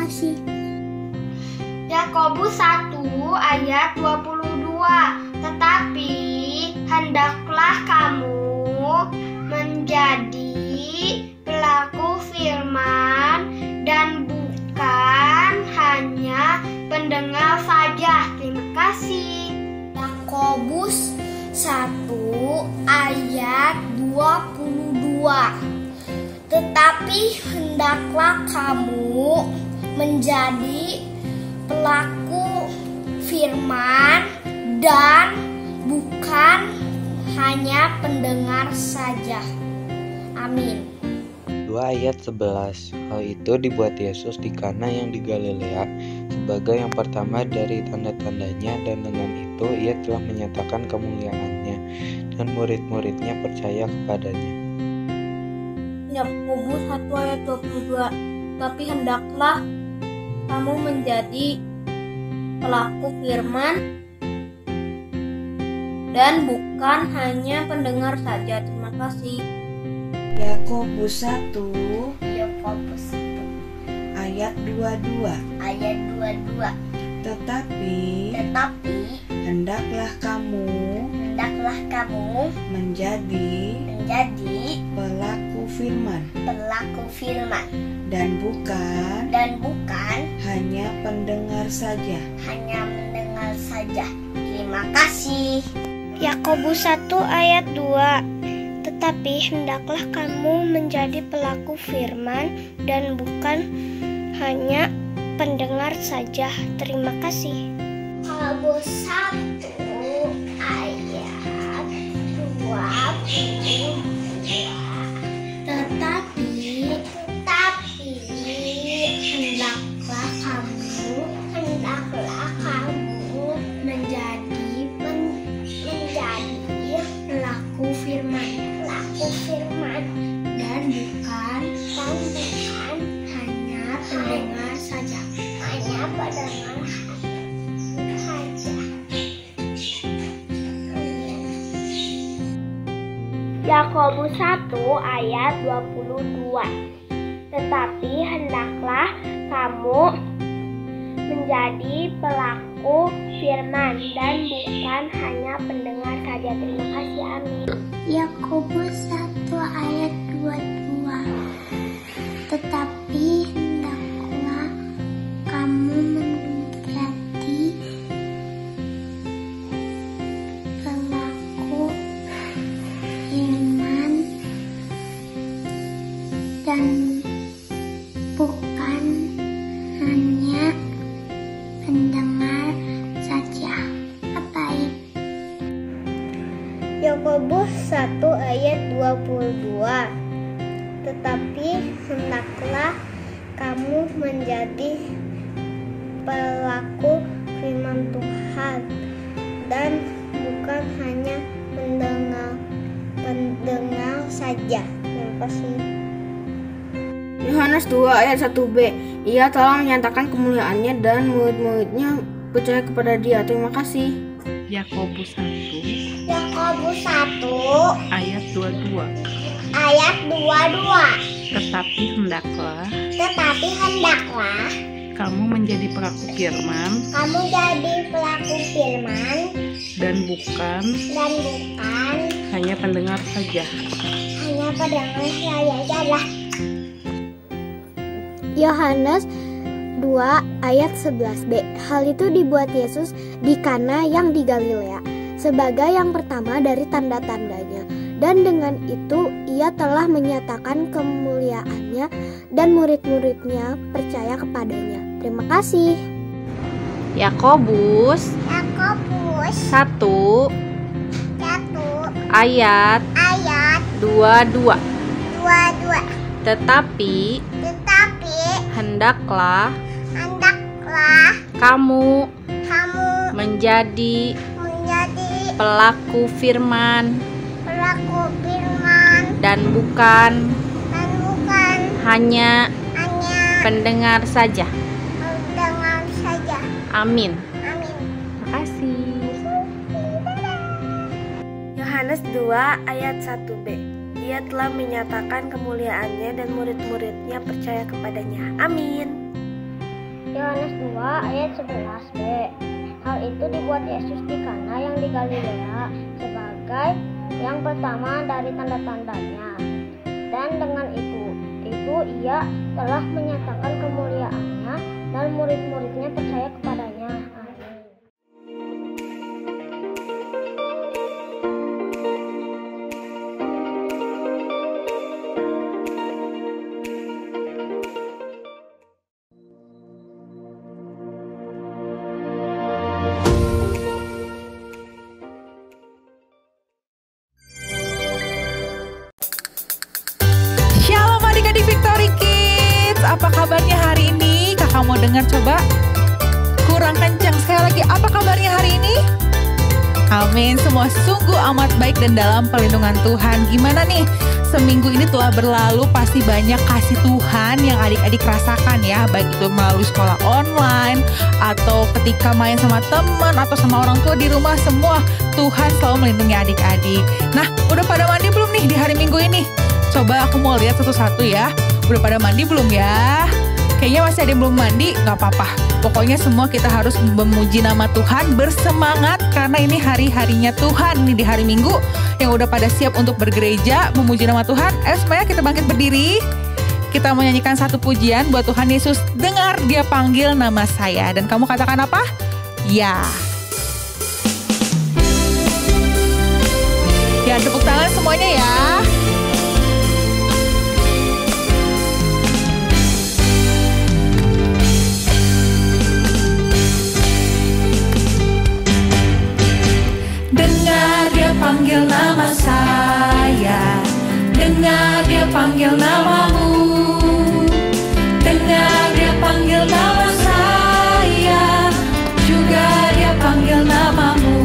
kasih. Yakobus 1 ayat 22. Tetapi hendaklah kamu menjadi pelaku firman dan bukan hanya pendengar saja. Terima kasih. Yakobus 1 ayat 22. Tetapi hendaklah kamu menjadi pelaku firman dan bukan hanya pendengar saja. Amin. 2 ayat 11. Hal itu dibuat Yesus di Kana yang di Galilea sebagai yang pertama dari tanda-tandanya, dan dengan itu ia telah menyatakan kemuliaannya dan murid-muridnya percaya kepadanya. Yakobus 1 ayat 22. Tapi hendaklah kamu menjadi pelaku firman dan bukan hanya pendengar saja. Terima kasih. Yakobus 1 Yakobus 1 ayat 22. ayat 22. Tetapi hendaklah kamu menjadi pelaku firman dan bukan hanya pendengar saja. Terima kasih. Yakobus 1 ayat 2. Tetapi hendaklah kamu menjadi pelaku firman dan bukan hanya pendengar saja. Terima kasih. Yakobus 1 ayat 22. Tetapi hendaklah kamu menjadi pelaku firman dan bukan hanya pendengar saja. Yakobus 1 ayat 22. Tetapi hendaklah kamu menjadi pelaku firman dan bukan hanya pendengar saja. Terima kasih. Amin. Yakobus 1 ayat 22. Tetapi hendaklah kamu menjadi pelaku firman dan bukan hanya pendengar saja. Baik. Yakobus 1 ayat 22. Tetapi hendaklah kamu menjadi pelaku firman Tuhan dan bukan hanya pendengar saja. Terima kasih. Yohanes 2 ayat 1b. Ia telah menyatakan kemuliaannya dan murid-muridnya percaya kepada dia. Terima kasih. Yakobus 1 Ayat 22. Tetapi hendaklah kamu menjadi pelaku firman dan bukan hanya pendengar saja. Yohanes 2 ayat 11b. Hal itu dibuat Yesus di Kana yang di Galilea sebagai yang pertama dari tanda-tandanya, dan dengan itu ia telah menyatakan kemuliaannya dan murid-muridnya percaya kepadanya. Terima kasih. Yakobus 1 ayat 22. Tetapi hendaklah kamu menjadi pelaku firman dan bukan hanya pendengar saja. Amin. Terima kasih. Yohanes 2 ayat 1b. Ia telah menyatakan kemuliaannya dan murid-muridnya percaya kepadanya. Amin. Yohanes 2 ayat 11b. Hal itu dibuat Yesus di Kana yang di Galilea sebagai yang pertama dari tanda-tandanya. Dan dengan itu ia telah menyatakan kemuliaannya dan murid-muridnya percaya kepadanya. Amin. Shalom adik-adik Victory Kids, apa kabarnya hari ini? Kakak mau dengar coba? Kurang kencang sekali lagi, apa kabarnya hari ini? Amin, semua sungguh amat baik dan dalam perlindungan Tuhan. Gimana nih? Seminggu ini telah berlalu, pasti banyak kasih Tuhan yang adik-adik rasakan ya. Baik itu melalui sekolah online, atau ketika main sama teman, atau sama orang tua di rumah. Semua Tuhan selalu melindungi adik-adik. Nah, udah pada mandi belum nih di hari Minggu ini? Coba aku mau lihat satu-satu ya. Udah pada mandi belum ya? Kayaknya masih ada yang belum mandi, gak apa-apa. Pokoknya semua kita harus memuji nama Tuhan, bersemangat karena ini hari-harinya Tuhan. Ini di hari Minggu yang udah pada siap untuk bergereja, memuji nama Tuhan. Semuanya kita bangkit berdiri. Kita menyanyikan satu pujian buat Tuhan Yesus. Dengar dia panggil nama saya. Dan kamu katakan apa? Ya. Ya, tepuk tangan semuanya ya. Dengar dia panggil nama saya, dengar dia panggil namamu, dengar dia panggil nama saya, juga dia panggil namamu.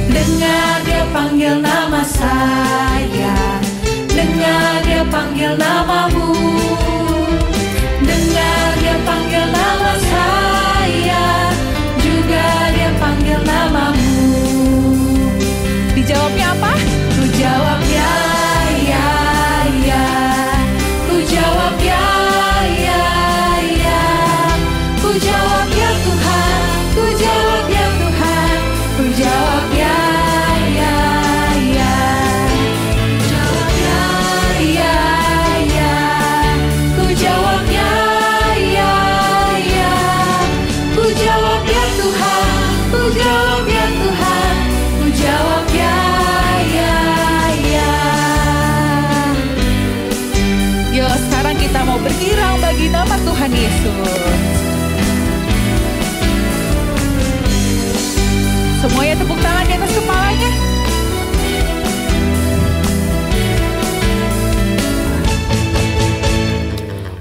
Dengar dia panggil nama saya, dengar dia panggil namamu, dengar dia panggil nama saya, juga dia panggil namamu. Dijawabnya apa? Ku jawab ya, ya, ya. Ku jawab ya, ya, ya. Ku jawab ya Tuhan, ku jawab ya Tuhan. Ku jawab ya, ya, ya. Ku jawab ya, ya, ya. Ku jawab ya, ya, ya. Ku jawab ya Tuhan, ku jawab ya Tuhan. Ku jawab ya, ya, ya. Yuk sekarang kita mau bergirang bagi nama Tuhan Yesus. Semuanya tepuk tangan di atas kepalanya.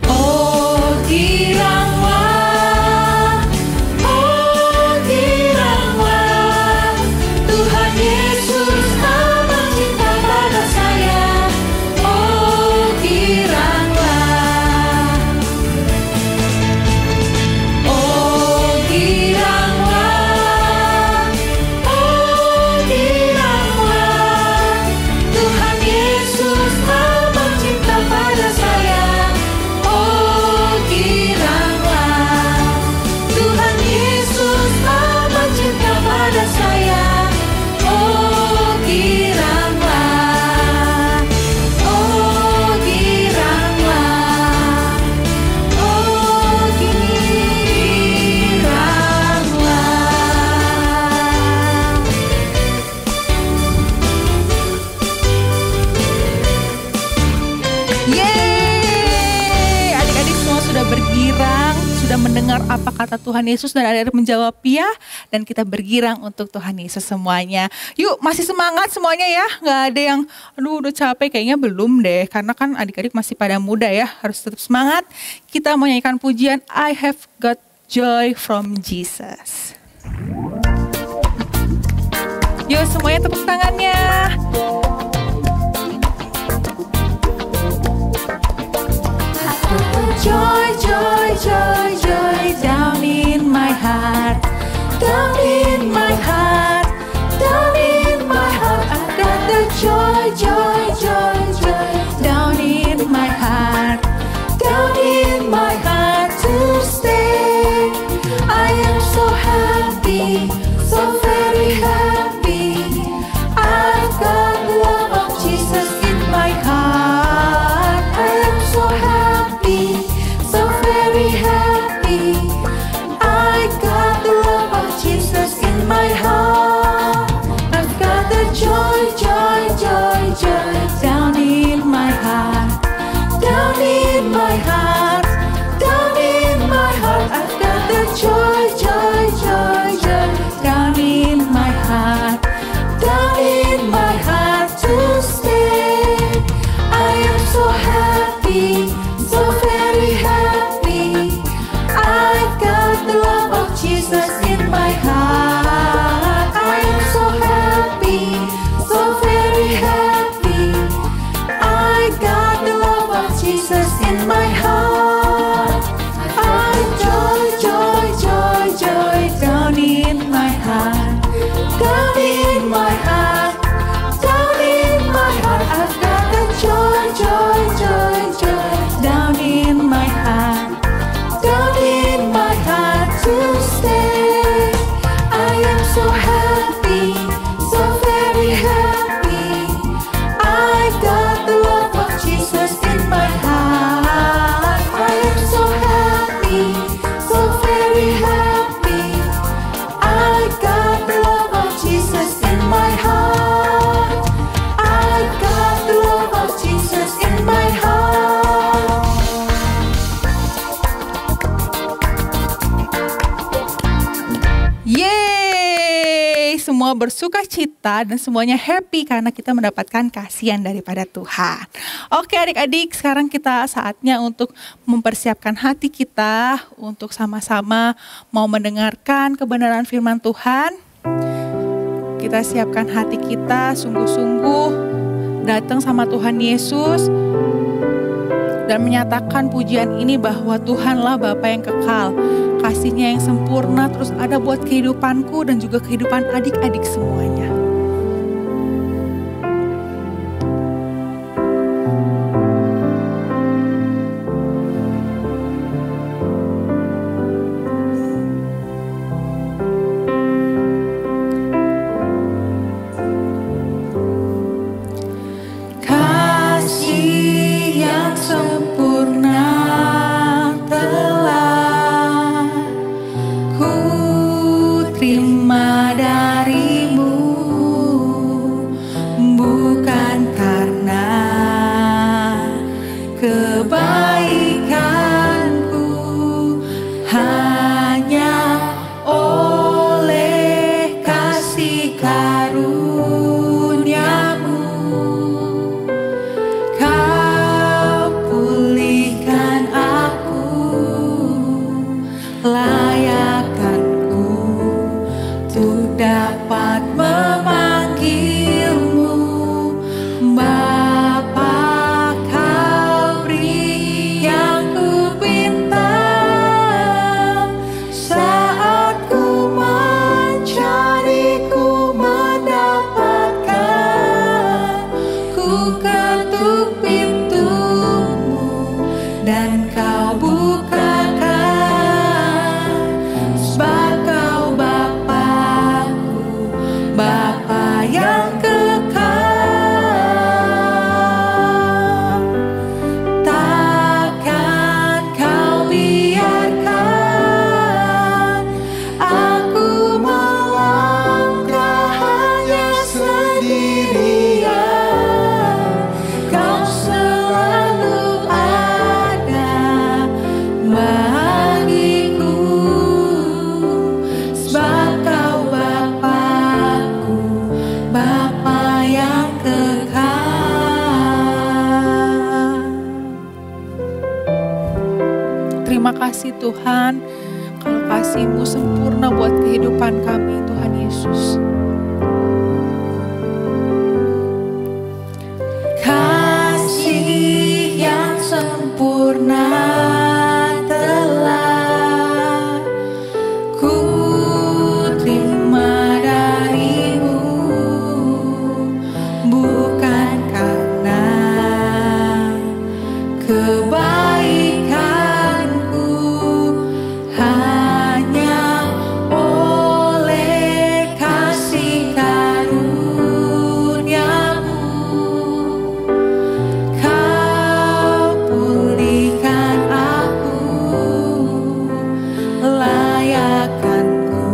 Oh giranglah, oh giranglah, Tuhan Yesus amat cinta pada saya. Oh giranglah, oh giranglah, oh giranglah, Tuhan Yesus amat cinta pada saya. Oh giranglah, Tuhan Yesus amat cinta pada saya. Oh giranglah, oh giranglah, oh giranglah. Yeay, adik-adik semua sudah bergirang, sudah mendengar apa kata Tuhan Yesus dan ada yang menjawab ya. Dan kita bergirang untuk Tuhan Yesus semuanya. Yuk masih semangat semuanya ya. Gak ada yang aduh udah capek, kayaknya belum deh. Karena kan adik-adik masih pada muda ya, harus tetap semangat. Kita mau nyanyikan pujian I Have Got Joy From Jesus. Yuk semuanya tepuk tangannya. Joy, joy, joy, joy down in my heart, down in my heart, down in my heart. I got the joy, joy, joy, joy down in my heart, down in my heart to stay. to stay. I am so happy, so very happy. I got the love of Jesus in my heart. I am so happy, so very happy. I got the love of Jesus in my heart. I got the love of Jesus in my heart. Yeay, semua bersuka cita dan semuanya happy karena kita mendapatkan kasihan daripada Tuhan. Oke adik-adik, sekarang kita saatnya untuk mempersiapkan hati kita untuk sama-sama mau mendengarkan kebenaran firman Tuhan. Kita siapkan hati kita sungguh-sungguh datang sama Tuhan Yesus dan menyatakan pujian ini bahwa Tuhanlah Bapa yang kekal, kasih-Nya yang sempurna terus ada buat kehidupanku dan juga kehidupan adik-adik semuanya. Kasih yang sempurna telah ku terima darimu, bukan karena kebaikanku, hanya oleh kasih karuniamu. Kau pulihkan aku, layakkanku untuk dapat memanggilmu Bapa. Kau beri yang ku pinta saat ku mencari, ku mendapatkan. Ku ketuk pintumu dan kau bukakan, sebab kau Bapa-Ku, Bapa yang kekal. Takkan kau biarkan aku melangkah hanya sendirian. Kau selalu ada bagiku, sebab kau Bapa-Ku, Bapa yang kekal. Terima kasih Tuhan, kalau kasih-Mu sempurna buat kehidupan kami Tuhan Yesus. Kasih yang sempurna telah ku terima darimu, bukan karena kebaikanku, hanya oleh kasih karuniamu. Kau pulihkan aku, layakkanku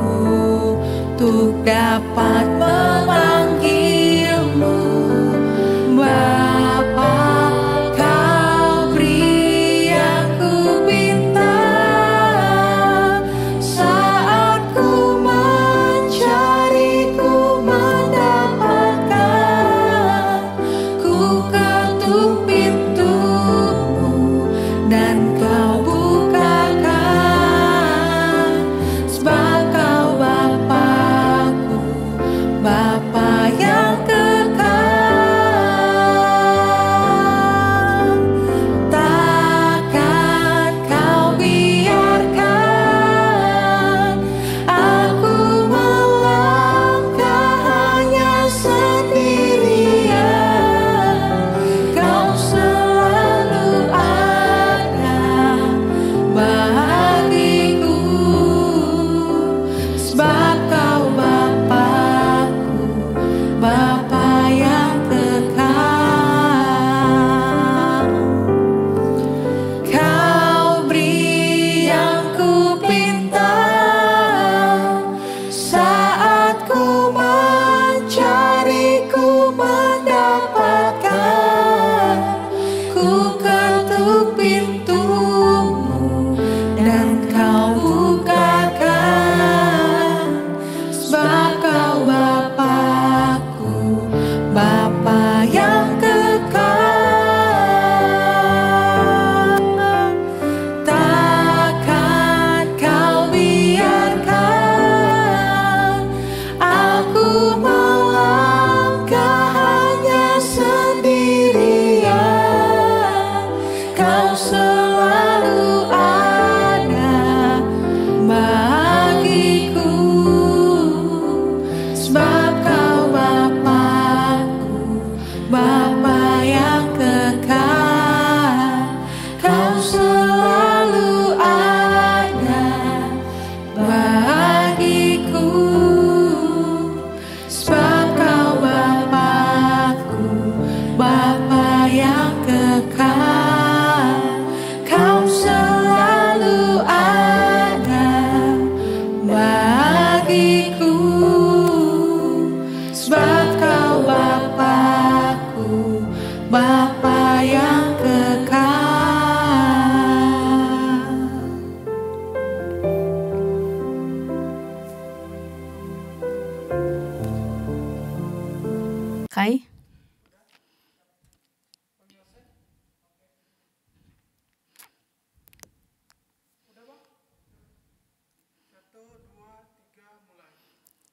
untuk dapat memanggilmu Bapa. Kau beri yang ku pinta saat ku mencari, ku mendapatkan. Ku ketuk pintumu dan kau bukakan, sebab kau Bapa-Ku,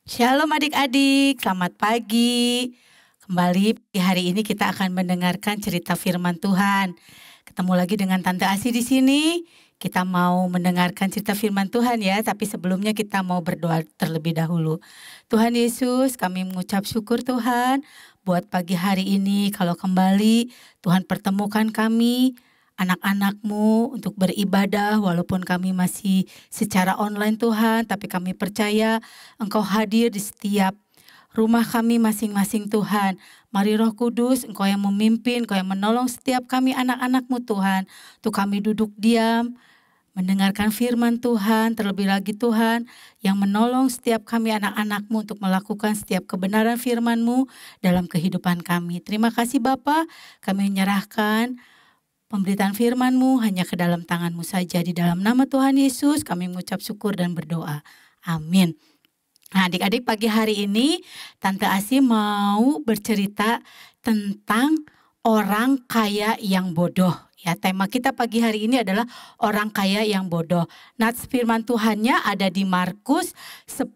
Shalom adik-adik, selamat pagi. Kembali di hari ini kita akan mendengarkan cerita firman Tuhan. Ketemu lagi dengan Tante Asi di sini. Kita mau mendengarkan cerita firman Tuhan ya, tapi sebelumnya kita mau berdoa terlebih dahulu. Tuhan Yesus, kami mengucap syukur Tuhan buat pagi hari ini. Kalau kembali Tuhan pertemukan kami, anak-anak-Mu untuk beribadah walaupun kami masih secara online Tuhan, tapi kami percaya Engkau hadir di setiap rumah kami masing-masing Tuhan. Mari Roh Kudus, Engkau yang memimpin, Engkau yang menolong setiap kami anak-anak-Mu Tuhan. Untuk kami duduk diam, mendengarkan firman Tuhan, terlebih lagi Tuhan yang menolong setiap kami anak-anak-Mu untuk melakukan setiap kebenaran firman-Mu dalam kehidupan kami. Terima kasih Bapa, kami menyerahkan pemberitaan firman-Mu hanya ke dalam tangan-Mu saja. Di dalam nama Tuhan Yesus kami mengucap syukur dan berdoa. Amin. Nah adik-adik, pagi hari ini Tante Asi mau bercerita tentang orang kaya yang bodoh. Ya, tema kita pagi hari ini adalah orang kaya yang bodoh. Nats firman Tuhannya ada di Markus 10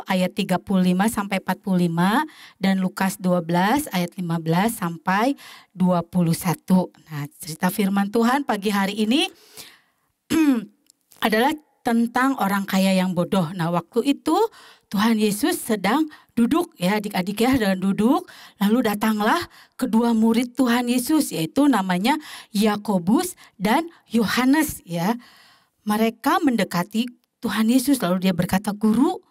ayat 35 sampai 45 dan Lukas 12 ayat 15 sampai 21. Nah, cerita firman Tuhan pagi hari ini adalah tentang orang kaya yang bodoh. Nah, waktu itu Tuhan Yesus sedang duduk ya adik-adik ya, dan duduk. Lalu datanglah kedua murid Tuhan Yesus, yaitu namanya Yakobus dan Yohanes ya. Mereka mendekati Tuhan Yesus lalu dia berkata, "Guru,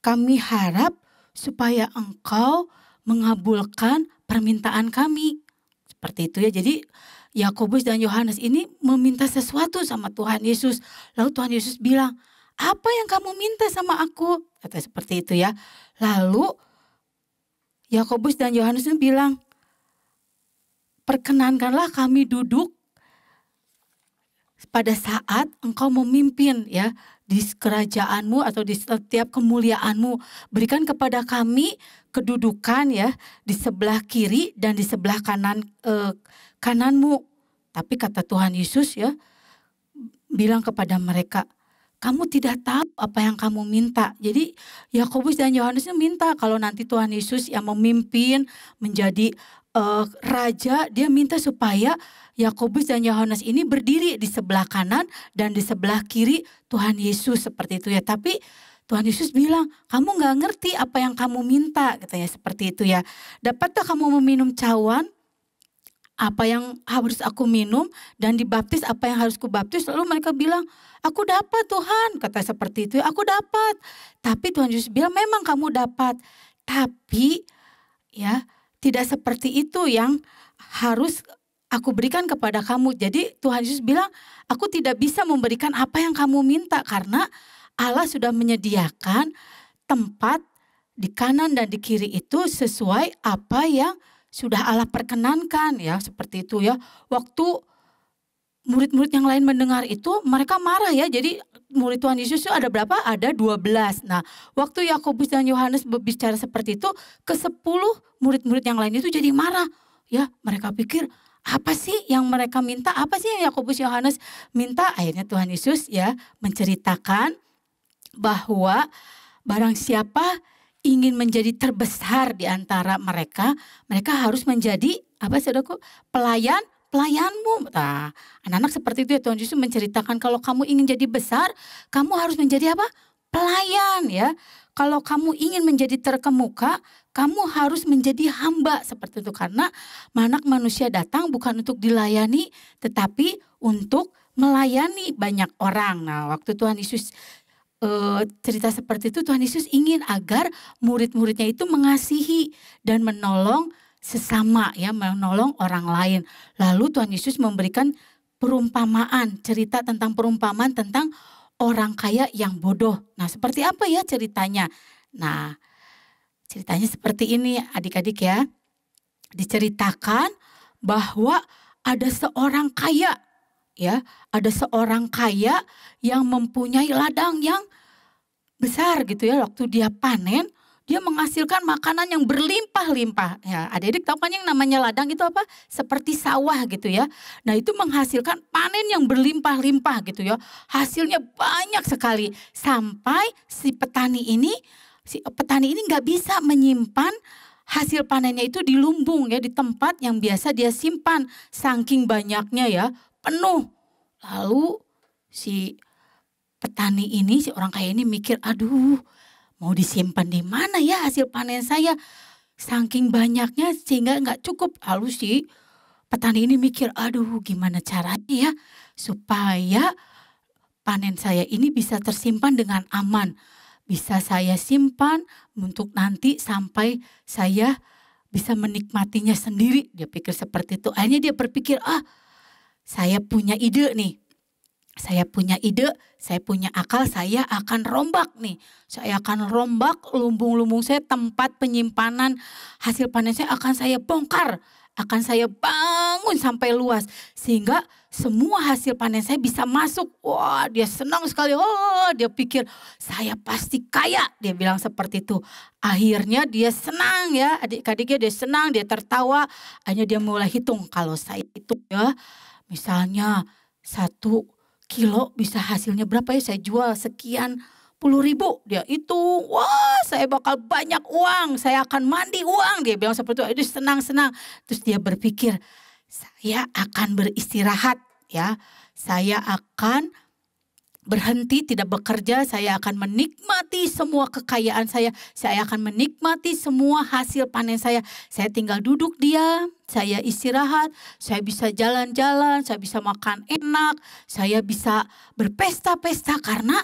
kami harap supaya Engkau mengabulkan permintaan kami." Seperti itu ya. Jadi Yakobus dan Yohanes ini meminta sesuatu sama Tuhan Yesus. Lalu Tuhan Yesus bilang, "Apa yang kamu minta sama aku?" Kata seperti itu ya. Lalu Yakobus dan Yohanes bilang, "Perkenankanlah kami duduk pada saat Engkau memimpin ya di kerajaan-Mu atau di setiap kemuliaan-Mu. Berikan kepada kami kedudukan ya di sebelah kiri dan di sebelah kanan-Mu." Tapi kata Tuhan Yesus ya, bilang kepada mereka, "Kamu tidak tahu apa yang kamu minta." Jadi Yakobus dan Yohanes minta kalau nanti Tuhan Yesus yang memimpin menjadi raja, dia minta supaya Yakobus dan Yohanes ini berdiri di sebelah kanan dan di sebelah kiri Tuhan Yesus seperti itu ya. Tapi Tuhan Yesus bilang, "Kamu nggak ngerti apa yang kamu minta," katanya seperti itu ya. "Dapatkah kamu meminum cawan apa yang harus aku minum dan dibaptis apa yang harus kubaptis?" Lalu mereka bilang, "Aku dapat Tuhan," kata seperti itu, "aku dapat." Tapi Tuhan Yesus bilang, "Memang kamu dapat, tapi ya tidak seperti itu yang harus aku berikan kepada kamu." Jadi Tuhan Yesus bilang, "Aku tidak bisa memberikan apa yang kamu minta karena Allah sudah menyediakan tempat di kanan dan di kiri itu sesuai apa yang sudah Allah perkenankan," ya seperti itu ya. Waktu murid-murid yang lain mendengar itu mereka marah ya. Jadi murid Tuhan Yesus itu ada berapa? Ada 12. Nah waktu Yakobus dan Yohanes berbicara seperti itu, ke-10 murid-murid yang lain itu jadi marah ya. Mereka pikir apa sih yang mereka minta, apa sih yang Yakobus Yohanes minta. Akhirnya Tuhan Yesus ya menceritakan bahwa barang siapa ingin menjadi terbesar di antara mereka, mereka harus menjadi apa saudaraku? Pelayanmu. Nah, anak-anak seperti itu ya. Tuhan Yesus menceritakan kalau kamu ingin jadi besar, kamu harus menjadi apa? Pelayan ya. Kalau kamu ingin menjadi terkemuka, kamu harus menjadi hamba seperti itu. Karena anak manusia datang bukan untuk dilayani, tetapi untuk melayani banyak orang. Nah, waktu Tuhan Yesus cerita seperti itu, Tuhan Yesus ingin agar murid-muridnya itu mengasihi dan menolong sesama ya, menolong orang lain. Lalu Tuhan Yesus memberikan perumpamaan, cerita tentang perumpamaan tentang orang kaya yang bodoh. Nah, seperti apa ya ceritanya? Nah, ceritanya seperti ini adik-adik ya. Diceritakan bahwa ada seorang kaya ya, ada seorang kaya yang mempunyai ladang yang besar gitu ya. Waktu dia panen, dia menghasilkan makanan yang berlimpah-limpah. Ya, adik-adik tahu kan yang namanya ladang itu apa? Seperti sawah gitu ya. Nah, itu menghasilkan panen yang berlimpah-limpah gitu ya. Hasilnya banyak sekali. Sampai si petani ini si petani ini nggak bisa menyimpan hasil panennya itu di lumbung ya, di tempat yang biasa dia simpan. Saking banyaknya ya, penuh. Lalu si petani ini, si orang kaya ini mikir, aduh mau disimpan di mana ya hasil panen saya. Saking banyaknya sehingga nggak cukup. Lalu si petani ini mikir, aduh gimana caranya ya supaya panen saya ini bisa tersimpan dengan aman. Bisa saya simpan untuk nanti sampai saya bisa menikmatinya sendiri. Dia pikir seperti itu. Akhirnya dia berpikir, saya punya ide nih. Saya punya ide, saya punya akal, saya akan rombak nih. Saya akan rombak lumbung-lumbung saya, tempat penyimpanan hasil panen saya akan saya bongkar. Akan saya bangun sampai luas. Sehingga semua hasil panen saya bisa masuk. Wah, dia senang sekali. Oh, dia pikir saya pasti kaya. Dia bilang seperti itu. Akhirnya dia senang ya. Adik-adiknya dia senang, dia tertawa. Akhirnya dia mulai hitung. Kalau saya hitung ya, misalnya 1 kilo bisa hasilnya berapa ya, saya jual sekian puluh ribu. Dia hitung, wah saya bakal banyak uang, saya akan mandi uang. Dia bilang seperti itu, senang-senang. Terus dia berpikir, saya akan beristirahat ya, saya akan berhenti tidak bekerja, saya akan menikmati semua kekayaan saya akan menikmati semua hasil panen saya tinggal duduk diam, saya istirahat, saya bisa jalan-jalan, saya bisa makan enak, saya bisa berpesta-pesta karena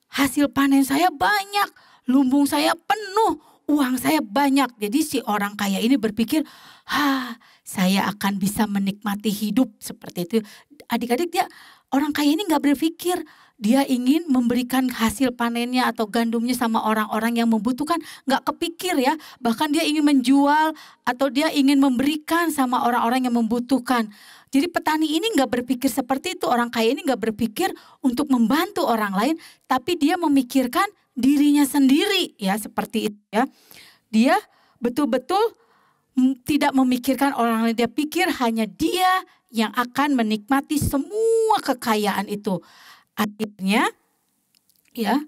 hasil panen saya banyak, lumbung saya penuh, uang saya banyak. Jadi si orang kaya ini berpikir, saya akan bisa menikmati hidup seperti itu. Adik-adik, dia orang kaya ini gak berpikir dia ingin memberikan hasil panennya atau gandumnya sama orang-orang yang membutuhkan. Gak kepikir ya, bahkan dia ingin menjual atau dia ingin memberikan sama orang-orang yang membutuhkan. Jadi petani ini gak berpikir seperti itu, orang kaya ini gak berpikir untuk membantu orang lain, tapi dia memikirkan dirinya sendiri ya, seperti itu ya. Dia betul-betul tidak memikirkan orang lain, dia pikir hanya dia yang akan menikmati semua kekayaan itu. Akhirnya ya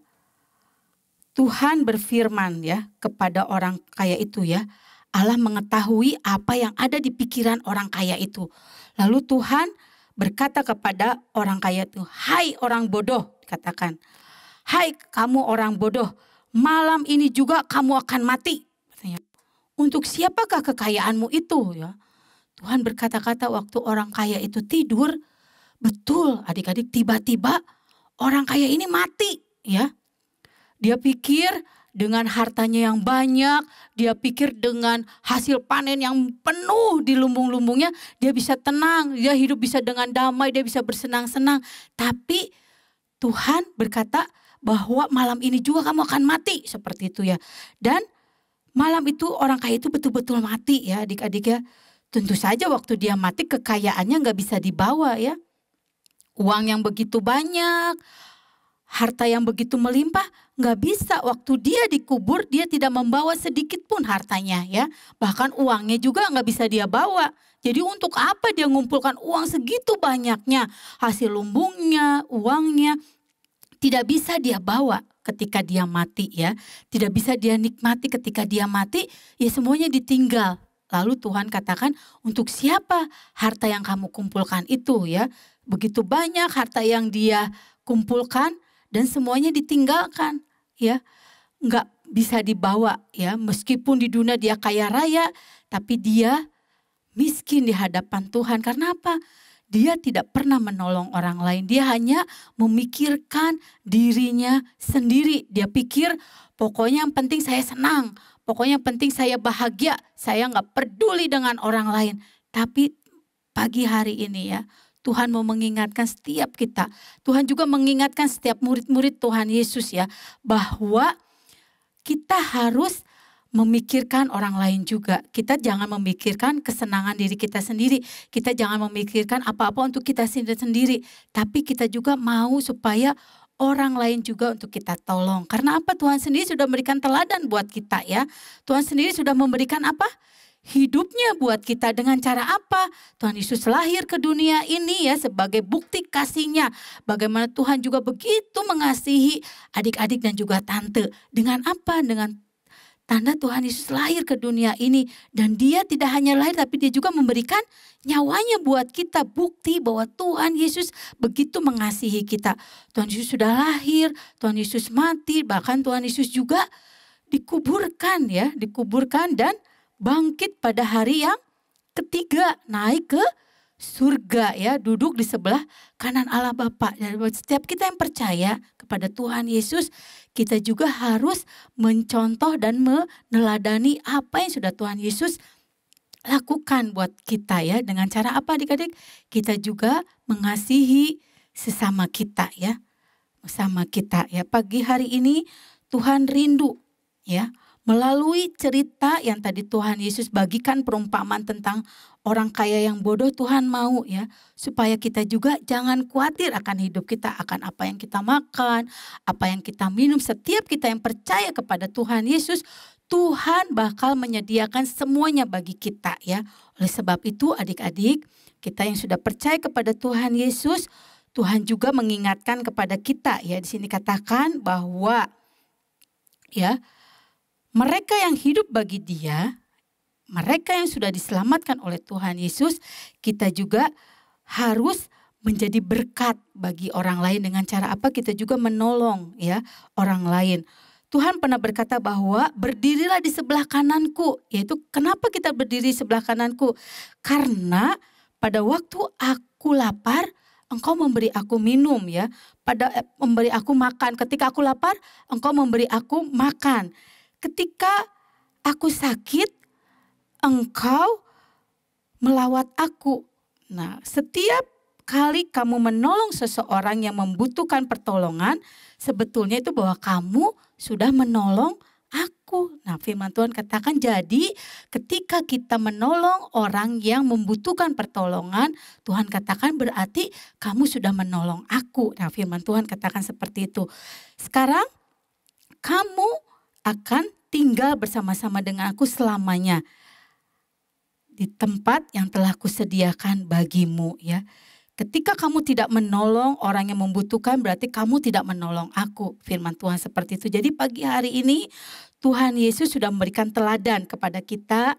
Tuhan berfirman ya kepada orang kaya itu ya. Allah mengetahui apa yang ada di pikiran orang kaya itu. Lalu Tuhan berkata kepada orang kaya itu, hai orang bodoh, katakan, hai kamu orang bodoh, malam ini juga kamu akan mati. Katanya, untuk siapakah kekayaanmu itu ya? Tuhan berkata-kata waktu orang kaya itu tidur, betul adik-adik, tiba-tiba orang kaya ini mati ya. Dia pikir dengan hartanya yang banyak, dia pikir dengan hasil panen yang penuh di lumbung-lumbungnya, dia bisa tenang, dia hidup bisa dengan damai, dia bisa bersenang-senang. Tapi Tuhan berkata bahwa malam ini juga kamu akan mati, seperti itu ya. Dan malam itu orang kaya itu betul-betul mati ya adik-adik ya. Tentu saja waktu dia mati kekayaannya gak bisa dibawa ya. Uang yang begitu banyak, harta yang begitu melimpah, gak bisa. Waktu dia dikubur dia tidak membawa sedikit pun hartanya ya. Bahkan uangnya juga gak bisa dia bawa. Jadi untuk apa dia mengumpulkan uang segitu banyaknya? Hasil lumbungnya, uangnya tidak bisa dia bawa ketika dia mati ya. Tidak bisa dia nikmati ketika dia mati, ya semuanya ditinggal. Lalu Tuhan katakan, untuk siapa harta yang kamu kumpulkan itu ya. Begitu banyak harta yang dia kumpulkan dan semuanya ditinggalkan ya. Enggak bisa dibawa ya. Meskipun di dunia dia kaya raya, tapi dia miskin di hadapan Tuhan. Karena apa? Dia tidak pernah menolong orang lain. Dia hanya memikirkan dirinya sendiri. Dia pikir pokoknya yang penting saya senang. Pokoknya yang penting saya bahagia, saya gak peduli dengan orang lain. Tapi pagi hari ini ya, Tuhan mau mengingatkan setiap kita. Tuhan juga mengingatkan setiap murid-murid Tuhan Yesus ya, bahwa kita harus memikirkan orang lain juga. Kita jangan memikirkan kesenangan diri kita sendiri. Kita jangan memikirkan apa-apa untuk kita sendiri. Tapi kita juga mau supaya orang lain juga untuk kita tolong. Karena apa? Tuhan sendiri sudah memberikan teladan buat kita ya. Tuhan sendiri sudah memberikan apa? hidupnya buat kita dengan cara apa? Tuhan Yesus lahir ke dunia ini ya sebagai bukti kasihnya. Bagaimana Tuhan juga begitu mengasihi adik-adik dan juga tante. Dengan apa? Dengan tanda Tuhan Yesus lahir ke dunia ini. Dan dia tidak hanya lahir tapi dia juga memberikan nyawanya buat kita. Bukti bahwa Tuhan Yesus begitu mengasihi kita. Tuhan Yesus sudah lahir, Tuhan Yesus mati, bahkan Tuhan Yesus juga dikuburkan ya. Dikuburkan dan bangkit pada hari yang ketiga, naik ke surga ya, duduk di sebelah kanan Allah Bapa. Dan setiap kita yang percaya kepada Tuhan Yesus, kita juga harus mencontoh dan meneladani apa yang sudah Tuhan Yesus lakukan buat kita ya. Dengan cara apa adik-adik? Kita juga mengasihi sesama kita ya. Bersama kita ya. Pagi hari ini Tuhan rindu ya. Melalui cerita yang tadi Tuhan Yesus bagikan perumpamaan tentang orang kaya yang bodoh, Tuhan mau ya supaya kita juga jangan khawatir akan hidup kita, akan apa yang kita makan, apa yang kita minum. Setiap kita yang percaya kepada Tuhan Yesus, Tuhan bakal menyediakan semuanya bagi kita ya. Oleh sebab itu adik-adik, kita yang sudah percaya kepada Tuhan Yesus, Tuhan juga mengingatkan kepada kita ya. Di sini katakan bahwa ya, mereka yang hidup bagi Dia, mereka yang sudah diselamatkan oleh Tuhan Yesus, kita juga harus menjadi berkat bagi orang lain. Dengan cara apa? Kita juga menolong ya orang lain. Tuhan pernah berkata bahwa berdirilah di sebelah kananku. Yaitu kenapa kita berdiri di sebelah kananku? Karena pada waktu aku lapar, Engkau memberi aku minum ya. Memberi aku makan. Ketika aku lapar, Engkau memberi aku makan. Ketika aku sakit, Engkau melawat aku. Nah, setiap kali kamu menolong seseorang yang membutuhkan pertolongan, sebetulnya itu bahwa kamu sudah menolong aku. Nah, firman Tuhan katakan, jadi ketika kita menolong orang yang membutuhkan pertolongan, Tuhan katakan berarti kamu sudah menolong aku. Nah, firman Tuhan katakan seperti itu. Sekarang kamu akan tinggal bersama-sama dengan aku selamanya di tempat yang telah kusediakan bagimu ya. Ketika kamu tidak menolong orang yang membutuhkan, berarti kamu tidak menolong aku. Firman Tuhan seperti itu. Jadi pagi hari ini Tuhan Yesus sudah memberikan teladan kepada kita,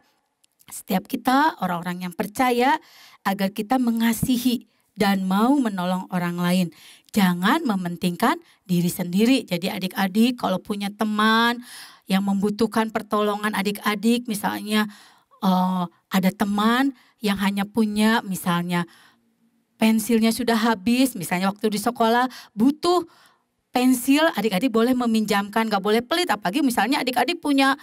setiap kita orang-orang yang percaya, agar kita mengasihi dan mau menolong orang lain. Jangan mementingkan diri sendiri. Jadi adik-adik kalau punya teman yang membutuhkan pertolongan adik-adik, misalnya ada teman yang hanya punya misalnya pensilnya sudah habis, misalnya waktu di sekolah butuh pensil, adik-adik boleh meminjamkan, gak boleh pelit. Apalagi misalnya adik-adik punya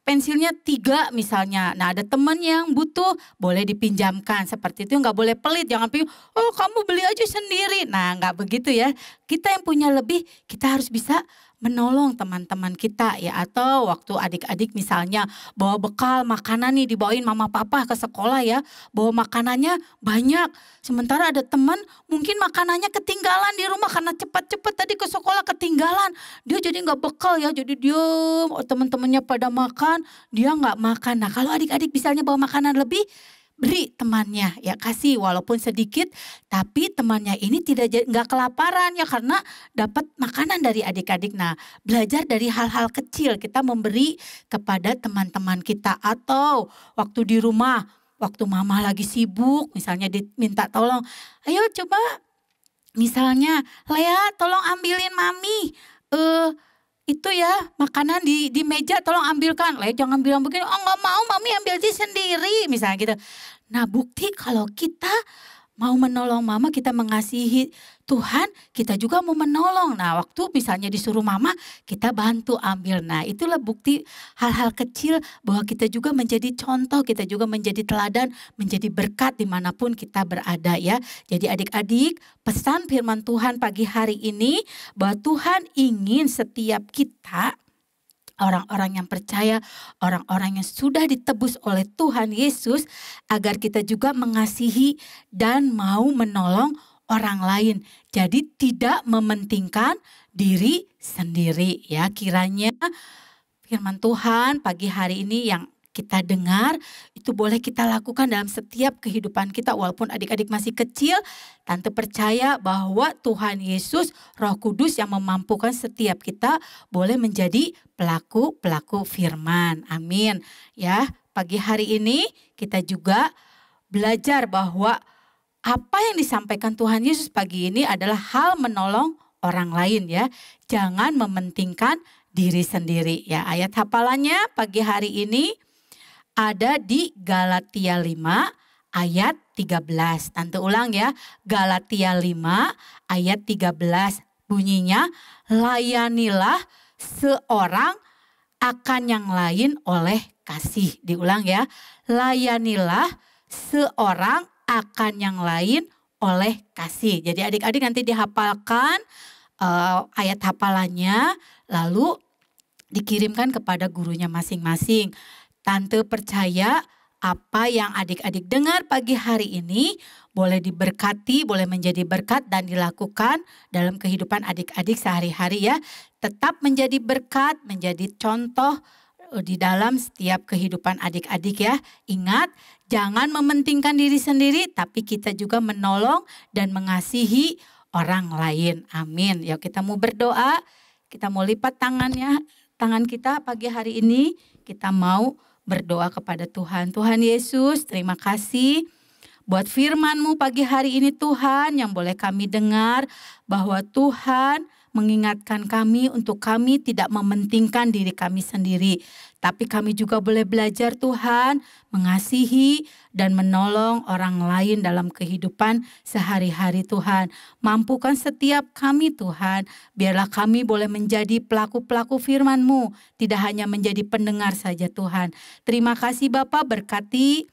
pensilnya 3 misalnya. Nah ada teman yang butuh, boleh dipinjamkan. Seperti itu gak boleh pelit. Jangan pilih, oh kamu beli aja sendiri. Nah gak begitu ya. Kita yang punya lebih, kita harus bisa menolong teman-teman kita ya. Atau waktu adik-adik misalnya bawa bekal makanan nih, dibawain mama papa ke sekolah ya, bawa makanannya banyak, sementara ada teman mungkin makanannya ketinggalan di rumah karena cepat-cepat tadi ke sekolah ketinggalan, dia jadi nggak bekal ya, jadi dia teman-temannya pada makan, dia nggak makan. Nah kalau adik-adik misalnya bawa makanan lebih, beri temannya ya, kasih walaupun sedikit, tapi temannya ini nggak kelaparan ya karena dapat makanan dari adik-adik. Nah belajar dari hal-hal kecil, kita memberi kepada teman-teman kita. Atau waktu di rumah, waktu mama lagi sibuk misalnya diminta tolong, ayo coba misalnya Lea tolong ambilin mami itu ya makanan di meja, tolong ambilkan. Lea jangan bilang begini, oh nggak mau mami ambil aja sendiri misalnya gitu. Nah bukti kalau kita mau menolong mama, kita mengasihi Tuhan, kita juga mau menolong. Nah waktu misalnya disuruh mama, kita bantu ambil. Nah itulah bukti hal-hal kecil bahwa kita juga menjadi contoh, kita juga menjadi teladan, menjadi berkat dimanapun kita berada ya. Jadi adik-adik, pesan firman Tuhan pagi hari ini bahwa Tuhan ingin setiap kita, orang-orang yang percaya, orang-orang yang sudah ditebus oleh Tuhan Yesus, agar kita juga mengasihi dan mau menolong orang lain. Jadi tidak mementingkan diri sendiri ya. Kiranya firman Tuhan pagi hari ini yang kita dengar, itu boleh kita lakukan dalam setiap kehidupan kita. Walaupun adik-adik masih kecil, Tante percaya bahwa Tuhan Yesus, Roh Kudus yang memampukan setiap kita boleh menjadi pelaku-pelaku firman. Amin. Ya, pagi hari ini kita juga belajar bahwa apa yang disampaikan Tuhan Yesus pagi ini adalah hal menolong orang lain ya. Jangan mementingkan diri sendiri ya. Ayat hafalannya pagi hari ini ada di Galatia 5 ayat 13. Tante ulang ya. Galatia 5 ayat 13 bunyinya, layanilah seorang akan yang lain oleh kasih. Diulang ya. Layanilah seorang akan yang lain oleh kasih. Jadi adik-adik nanti dihafalkan ayat hafalannya, lalu dikirimkan kepada gurunya masing-masing. Tante percaya apa yang adik-adik dengar pagi hari ini boleh diberkati, boleh menjadi berkat dan dilakukan dalam kehidupan adik-adik sehari-hari ya. Tetap menjadi berkat, menjadi contoh di dalam setiap kehidupan adik-adik ya. Ingat, jangan mementingkan diri sendiri, tapi kita juga menolong dan mengasihi orang lain. Amin. Yuk kita mau berdoa, kita mau lipat tangan kita pagi hari ini, kita mau berdoa kepada Tuhan. Tuhan Yesus, terima kasih buat firman-Mu pagi hari ini Tuhan, yang boleh kami dengar bahwa Tuhan mengingatkan kami untuk kami tidak mementingkan diri kami sendiri. Tapi kami juga boleh belajar Tuhan mengasihi dan menolong orang lain dalam kehidupan sehari-hari Tuhan. Mampukan setiap kami Tuhan, biarlah kami boleh menjadi pelaku-pelaku firman-Mu, tidak hanya menjadi pendengar saja Tuhan. Terima kasih Bapa, berkati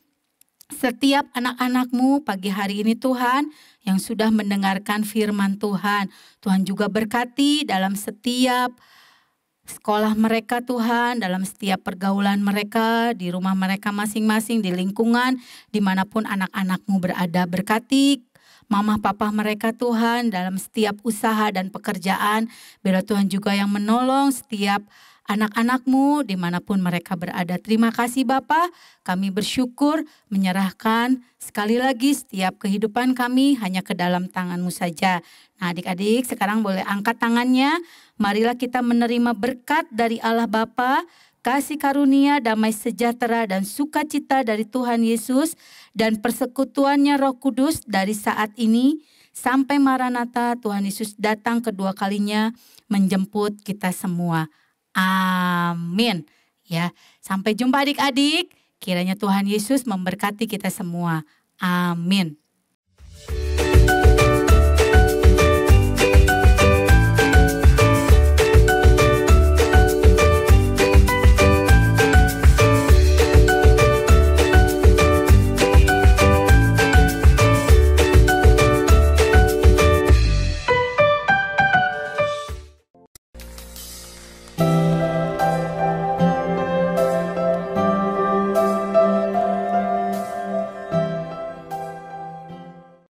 setiap anak-anak-Mu pagi hari ini Tuhan yang sudah mendengarkan firman Tuhan. Tuhan juga berkati dalam setiap sekolah mereka Tuhan, dalam setiap pergaulan mereka, di rumah mereka masing-masing, di lingkungan dimanapun anak-anak-Mu berada. Berkati mama papa mereka Tuhan dalam setiap usaha dan pekerjaan. Biarlah Tuhan juga yang menolong setiap anak-anak-Mu dimanapun mereka berada. Terima kasih Bapa, kami bersyukur menyerahkan sekali lagi setiap kehidupan kami hanya ke dalam tangan-Mu saja. Nah adik-adik sekarang boleh angkat tangannya, marilah kita menerima berkat dari Allah Bapa, kasih karunia, damai sejahtera dan sukacita dari Tuhan Yesus dan persekutuannya Roh Kudus dari saat ini sampai Maranatha Tuhan Yesus datang kedua kalinya menjemput kita semua. Amin. Ya, sampai jumpa adik-adik. Kiranya Tuhan Yesus memberkati kita semua. Amin.